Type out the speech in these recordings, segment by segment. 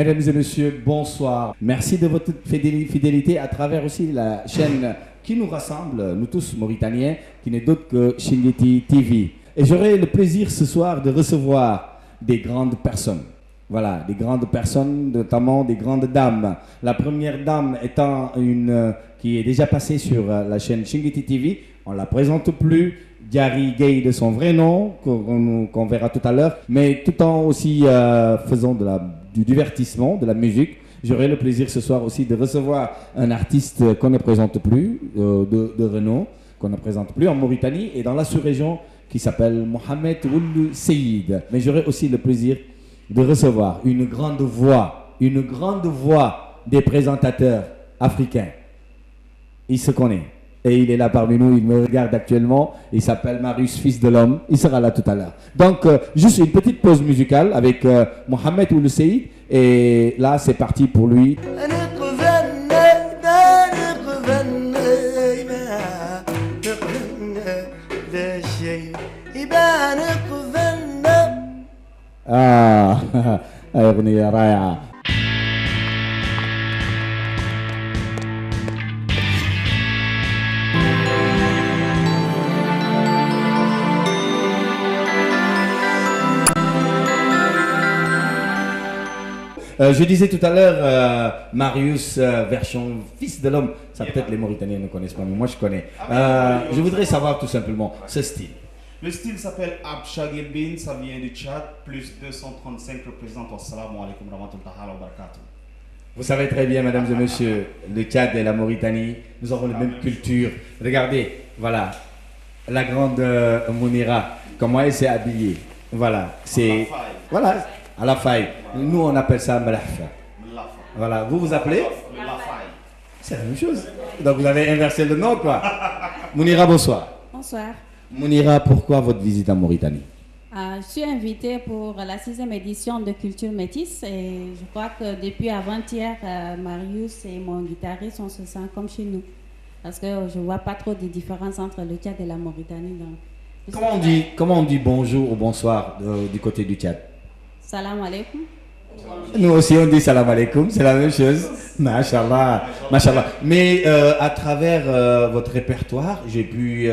Mesdames et messieurs, bonsoir. Merci de votre fidélité à travers aussi la chaîne qui nous rassemble, nous tous Mauritaniens, qui n'est d'autre que Shingeti TV. Et j'aurai le plaisir ce soir de recevoir des grandes personnes. Voilà, des grandes personnes, notamment des grandes dames. La première dame étant une qui est déjà passée sur la chaîne Shingeti TV. On ne la présente plus. Diary Gay de son vrai nom, qu'on verra tout à l'heure. Mais tout en aussi faisant du divertissement, de la musique. J'aurai le plaisir ce soir aussi de recevoir un artiste qu'on ne présente plus, de renom, qu'on ne présente plus en Mauritanie et dans la sous-région qui s'appelle Mohamed Ould Seyid. Mais j'aurai aussi le plaisir de recevoir une grande voix des présentateurs africains. Il se connaît et il est là parmi nous, il me regarde actuellement. Il s'appelle Marius, fils de l'homme. Il sera là tout à l'heure. Donc, juste une petite pause musicale avec Mohamed Ould Seyid. Et là, c'est parti pour lui. Ah, أغنية رائعة. Je disais tout à l'heure, Marius, version fils de l'homme. Ça peut-être les Mauritaniens ne connaissent pas, mais moi je connais. Je voudrais savoir tout simplement ce style. Le style s'appelle Abshagilbin, ça vient du Tchad, plus 235 représente Assalamu alaikum rahmatullahi wa barakatuh. Vous savez très bien, mesdames et messieurs, le Tchad et la Mauritanie, nous avons la même culture. Regardez, voilà, la grande Mounira, comment elle s'est habillée. Voilà, c'est... Voilà, à la faille. Nous, on appelle ça Melafa. Voilà, vous vous appelez C'est la même chose. Donc vous avez inversé le nom, quoi. Mounira, bonsoir. Bonsoir. Mounira, pourquoi votre visite en Mauritanie? Je suis invitée pour la 6e édition de Culture Métisse et je crois que depuis avant-hier, Marius et mon guitariste, on se sent comme chez nous. Parce que je ne vois pas trop de différence entre le Tchad et la Mauritanie. Donc, comment on dit bonjour ou bonsoir du côté du Tchad? Salam alaikum. Nous aussi on dit salam alaikum, c'est la même chose. Mashallah, mashallah. Mais à travers votre répertoire, j'ai pu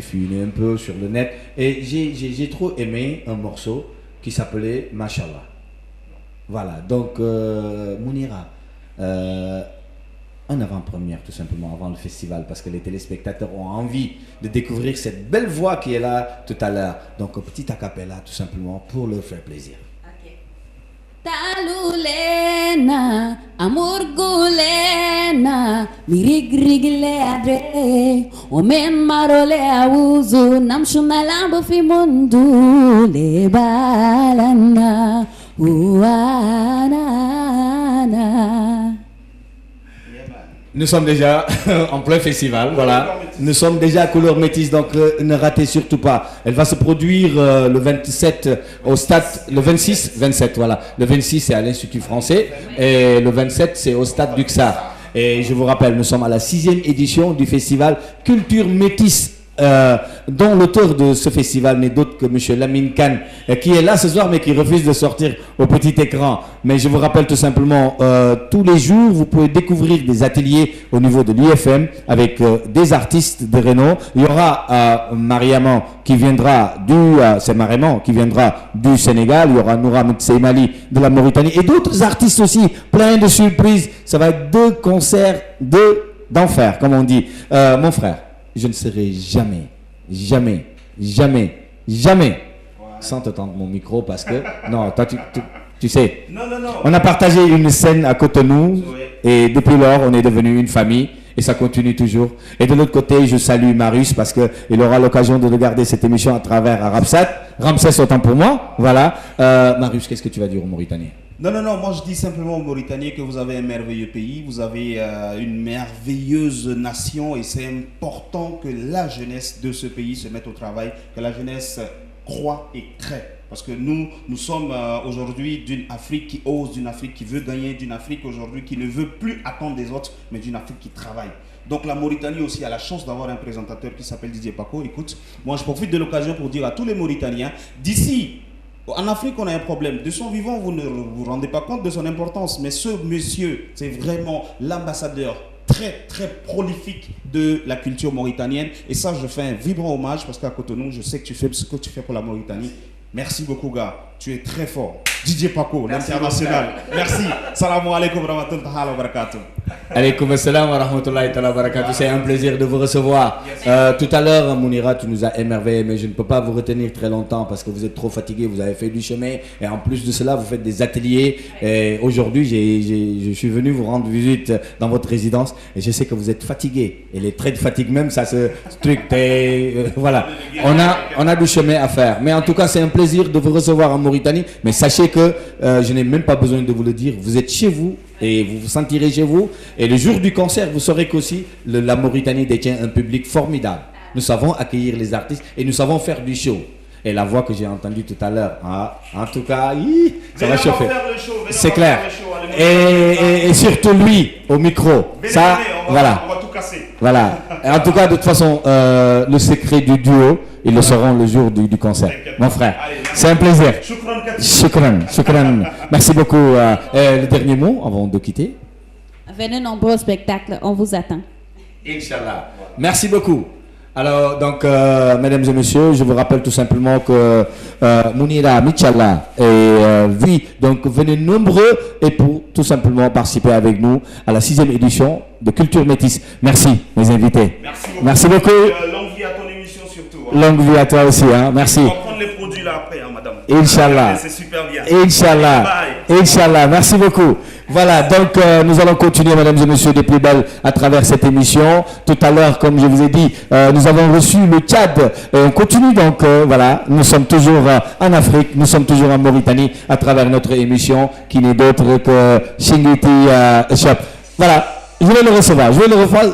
fouiner un peu sur le net et j'ai trop aimé un morceau qui s'appelait Mashallah. Voilà, donc Mounira, en avant-première tout simplement avant le festival parce que les téléspectateurs ont envie de découvrir cette belle voix qui est là tout à l'heure. Donc un petit acapella tout simplement pour leur faire plaisir. Talulena, amurgulena, mirigrigle adre, omen marole auzu, namshuna lambo fi mundu le balana, uanana. Nous sommes déjà en plein festival, voilà. Nous sommes déjà à couleur métisse, donc ne ratez surtout pas. Elle va se produire le 27 au stade, le 27, voilà. Le 26 c'est à l'Institut français et le 27 c'est au stade d'Uxar. Et je vous rappelle, nous sommes à la 6e édition du festival Culture Métisse. Dont l'auteur de ce festival n'est d'autre que M. Lamine Khan, qui est là ce soir mais qui refuse de sortir au petit écran. Mais je vous rappelle tout simplement, tous les jours vous pouvez découvrir des ateliers au niveau de l'UFM avec des artistes de renom. Il y aura Mariaman qui viendra du Sénégal, il y aura Noura Mtseimali de la Mauritanie et d'autres artistes aussi, plein de surprises. Ça va être 2 concerts d'enfer comme on dit. Mon frère, je ne serai jamais sans te tendre mon micro parce que non, toi tu sais, Non. on a partagé une scène à Cotonou et depuis lors on est devenu une famille et ça continue toujours. Et de l'autre côté, je salue Marius parce que il aura l'occasion de regarder cette émission à travers Ramsès autant pour moi. Voilà. Marius, qu'est-ce que tu vas dire aux Mauritaniens? Non, moi je dis simplement aux Mauritaniens que vous avez un merveilleux pays, vous avez une merveilleuse nation et c'est important que la jeunesse de ce pays se mette au travail, que la jeunesse croit et crée. Parce que nous sommes aujourd'hui d'une Afrique qui ose, d'une Afrique qui veut gagner, d'une Afrique aujourd'hui qui ne veut plus attendre des autres, mais d'une Afrique qui travaille. Donc la Mauritanie aussi a la chance d'avoir un présentateur qui s'appelle Didier Paco. Écoute, moi je profite de l'occasion pour dire à tous les Mauritaniens, d'ici En Afrique, on a un problème. De son vivant, vous ne vous rendez pas compte de son importance. Mais ce monsieur, c'est vraiment l'ambassadeur très, très prolifique de la culture mauritanienne. Et ça, je fais un vibrant hommage parce qu'à Cotonou, je sais que tu fais ce que tu fais pour la Mauritanie. Merci beaucoup, gars. Tu es très fort. DJ Paco, l'international. Merci. Salam alaikum wa rahmatullahi wa barakatuh. Alaikum salam wa rahmatullahi wa barakatuh. C'est un plaisir de vous recevoir. Tout à l'heure, Mounira, tu nous as émerveillé, mais je ne peux pas vous retenir très longtemps parce que vous êtes trop fatigué. Vous avez fait du chemin et en plus de cela, vous faites des ateliers. Et aujourd'hui, je suis venu vous rendre visite dans votre résidence et je sais que vous êtes fatigué. Et les traits de fatigue même, ça se truc. Voilà. On a du chemin à faire. Mais en tout cas, c'est un plaisir de vous recevoir en Mauritanie. Mais sachez que je n'ai même pas besoin de vous le dire. Vous êtes chez vous et vous vous sentirez chez vous. Et le jour du concert, vous saurez qu'aussi la Mauritanie détient un public formidable. Nous savons accueillir les artistes et nous savons faire du show. Et la voix que j'ai entendue tout à l'heure, en tout cas, ça va chauffer. C'est clair. Et surtout lui, au micro. Ça, voilà. On va tout casser. Voilà. Et en tout cas, de toute façon, le secret du duo, ils le sauront le jour du concert. Mon frère, c'est un plaisir. Shukran. Merci beaucoup. Le dernier mot avant de quitter. Venez nombreux au spectacle, on vous attend. Inch'Allah. Merci beaucoup. Alors, donc, mesdames et messieurs, je vous rappelle tout simplement que Mounira Michala et oui, donc venez nombreux et pour tout simplement participer avec nous à la 6e édition de Culture Métisse. Merci, mes invités. Merci beaucoup. Longue vie à ton émission surtout. Longue vie à toi aussi, hein. Merci. On va prendre les produits là après, hein, madame. Inch'Allah. C'est super bien. Inch'Allah. Merci beaucoup. Voilà, donc nous allons continuer, mesdames et messieurs, des plus belles à travers cette émission. Tout à l'heure, comme je vous ai dit, nous avons reçu le Tchad. Et on continue donc, voilà, nous sommes toujours en Afrique, nous sommes toujours en Mauritanie à travers notre émission qui n'est d'autre que Shingiti Shop. Voilà. Je vais le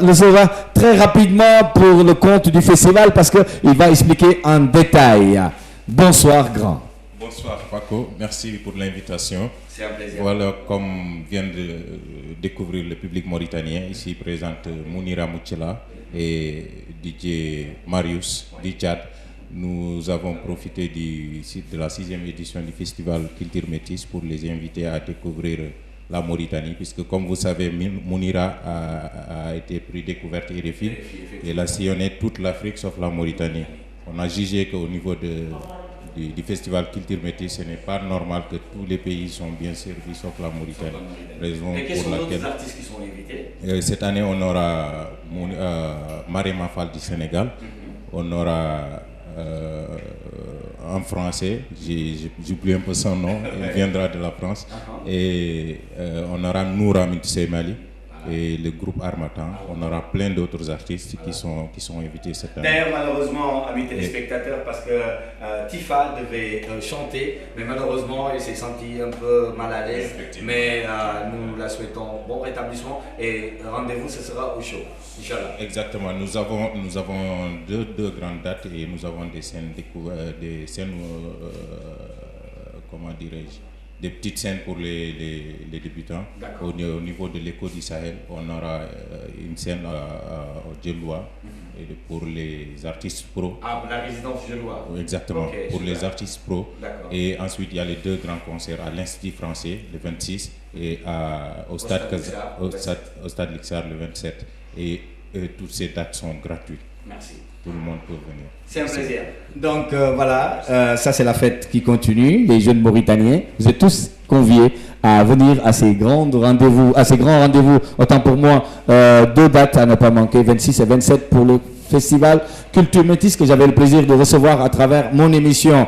recevoir très rapidement pour le compte du festival parce qu'il va expliquer en détail. Bonsoir, grand. Bonsoir, Paco. Merci pour l'invitation. C'est un plaisir. Voilà, comme vient de découvrir le public mauritanien, ici présente Mounira Michala et DJ Marius du Tchad. Nous avons profité de la 6e édition du festival Culture Métisse pour les inviter à découvrir la Mauritanie, puisque comme vous savez, Mounira a été pris découverte RFI et elle a sillonné toute l'Afrique sauf la Mauritanie. On a jugé qu'au niveau du festival Culture Métisse, ce n'est pas normal que tous les pays sont bien servis sauf la Mauritanie. Raison et quels pour sont laquelle les artistes qui sont invités? Cette année, on aura Marema Fall du Sénégal, on aura en français, j'oublie un peu son nom, il viendra de la France, et on aura Noura Mintse Mali et le groupe Armatan. On aura plein d'autres artistes qui sont invités cette année. D'ailleurs, malheureusement, amis téléspectateurs, parce que Tifa devait chanter, mais malheureusement, elle s'est sentie un peu mal à l'aise. Mais nous la souhaitons bon rétablissement et rendez-vous, ce sera au show, Inch'Allah. Exactement. Nous avons deux grandes dates et nous avons des scènes comment dirais-je, des petites scènes pour les débutants. Au niveau de l'écho du Sahel, on aura une scène au Djeloua pour les artistes pro. Ah, la résidence Djeloua. Exactement, okay, pour super. Les artistes pro. Et ensuite, il y a les 2 grands concerts à l'Institut français le 26 et au Stade Lixar le 27. Et toutes ces dates sont gratuites. Merci. Tout le monde peut venir. C'est un plaisir. Donc voilà, ça c'est la fête qui continue. Les jeunes Mauritaniens, vous êtes tous conviés à venir à ces grands rendez-vous. Autant pour moi, 2 dates à ne pas manquer, 26 et 27 pour le festival Culture Métisse que j'avais le plaisir de recevoir à travers mon émission.